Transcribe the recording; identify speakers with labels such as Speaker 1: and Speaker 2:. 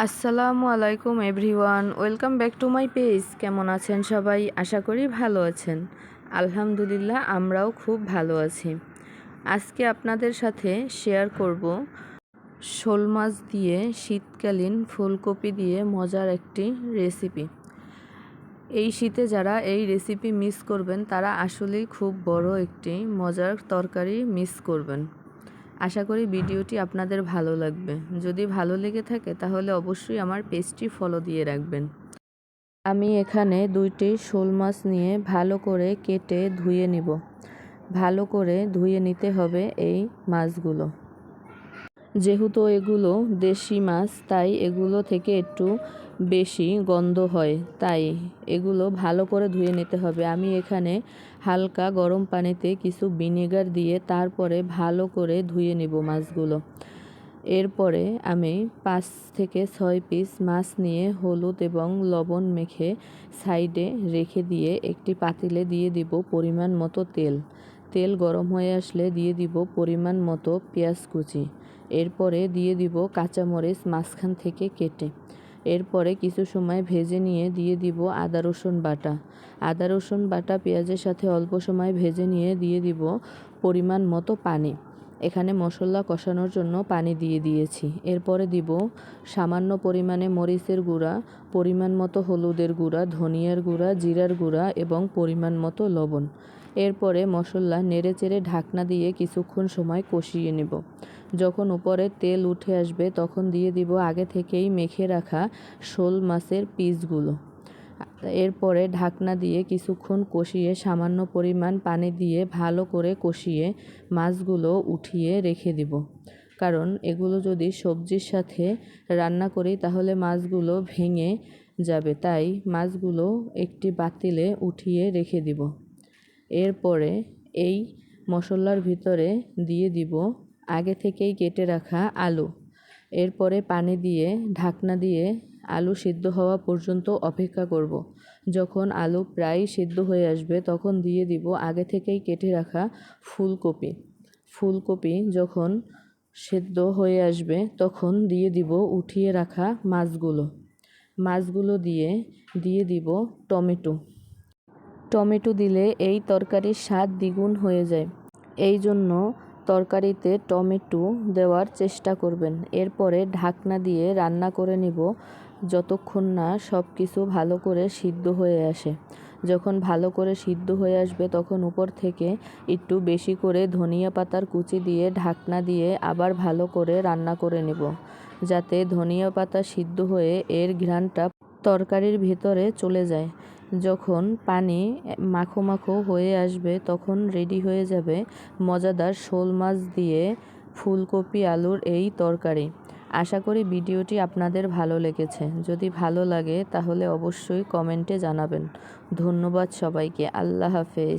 Speaker 1: আসসালামু আলাইকুম everyone, welcome back to my page. কেমন আছেন সবাই? আশা করি ভালো আছেন। আলহামদুলিল্লাহ, আমরাও খুব ভালো আছি। আজকে আপনাদের সাথে শেয়ার করব শোল মাছ দিয়ে শীতকালীন ফুলকপি দিয়ে মজার একটি রেসিপি। এই শীতে যারা এই রেসিপি মিস করবেন তারা আসলেই খুব বড় একটি মজার তরকারি মিস করবেন। আশা করি ভিডিওটি আপনাদের ভালো লাগবে। যদি ভালো লেগে থাকে তাহলে অবশ্যই আমার পেজটি ফলো দিয়ে রাখবেন। আমি এখানে 2টি শোল মাছ নিয়ে ভালো করে কেটে ধুয়ে নিব। ভালো করে ধুয়ে নিতে হবে এই মাছগুলো। যেহেতু এগুলো দেশি মাছ, তাই এগুলো থেকে একটু বেশি গন্ধ হয়, তাই এগুলো ভালো করে ধুয়ে নিতে হবে। আমি এখানে হালকা গরম পানিতে কিছু ভিনেগার দিয়ে তারপরে ভালো করে ধুয়ে নিব মাছগুলো। এরপরে আমি 5 থেকে 6 পিস মাছ নিয়ে হলুদ এবং লবণ মেখে সাইডে রেখে দিয়ে একটি পাতিলে দিয়ে দিব পরিমাণ মতো তেল। তেল গরম হয়ে আসলে দিয়ে দিব পরিমাণ মতো পেঁয়াজ কুচি। এরপরে দিয়ে দিব কাঁচামরিচ মাঝখান থেকে কেটে। এরপরে কিছু সময় ভেজে নিয়ে দিয়ে দিব আদা রসুন বাটা। আদা রসুন বাটা পেঁয়াজের সাথে অল্প সময় ভেজে নিয়ে দিয়ে দিব পরিমাণ মতো পানি। এখানে মশলা কষানোর জন্য পানি দিয়ে দিয়েছি। এরপরে দিব সামান্য পরিমাণে মরিচের গুঁড়া, পরিমাণ মতো হলুদের গুঁড়া, ধনিয়ার গুঁড়া, জিরার গুঁড়া এবং পরিমাণ মতো লবণ। এরপরে মশলা নেড়েচেড়ে ঢাকনা দিয়ে কিছুক্ষণ সময় কষিয়ে নেব। যখন উপরে তেল উঠে আসবে তখন দিয়ে দিব আগে থেকেই মেখে রাখা শোল মাছের পিসগুলো। এরপরে ঢাকনা দিয়ে কিছুক্ষণ কষিয়ে সামান্য পরিমাণ পানি দিয়ে ভালো করে কষিয়ে মাছগুলো উঠিয়ে রেখে দিব। কারণ এগুলো যদি সবজির সাথে রান্না করি তাহলে মাছগুলো ভেঙে যাবে, তাই মাছগুলো একটি পাতিলে উঠিয়ে রেখে দিব। এরপরে এই মশলার ভিতরে দিয়ে দিব আগে থেকেই কেটে রাখা আলু। এরপরে পানি দিয়ে ঢাকনা দিয়ে আলু সিদ্ধ হওয়া পর্যন্ত অপেক্ষা করব। যখন আলু প্রায় সিদ্ধ হয়ে আসবে তখন দিয়ে দিব আগে থেকেই কেটে রাখা ফুলকপি। ফুলকপি যখন সিদ্ধ হয়ে আসবে তখন দিয়ে দিব উঠিয়ে রাখা মাছগুলো। মাছগুলো দিয়ে দিব টমেটো। টমেটো দিলে এই তরকারির স্বাদ দ্বিগুণ হয়ে যায়, এই জন্য তরকারিতে টমেটো দেওয়ার চেষ্টা করবেন। এরপরে ঢাকনা দিয়ে রান্না করে নিব যতক্ষণ না সব কিছু ভালো করে সিদ্ধ হয়ে আসে। যখন ভালো করে সিদ্ধ হয়ে আসবে তখন উপর থেকে একটু বেশি করে ধনিয়া পাতার কুচি দিয়ে ঢাকনা দিয়ে আবার ভালো করে রান্না করে নেব, যাতে ধনিয়া পাতা সিদ্ধ হয়ে এর ঘ্রাণটা তরকারির ভেতরে চলে যায়। যখন পানি মাখো মাখো হয়ে আসবে তখন রেডি হয়ে যাবে মজাদার শোল মাছ দিয়ে ফুলকপি আলুর এই তরকারি। আশা করি ভিডিওটি আপনাদের ভালো লেগেছে। যদি ভালো লাগে তাহলে অবশ্যই কমেন্টে জানাবেন। ধন্যবাদ সবাইকে। আল্লাহ হাফেজ।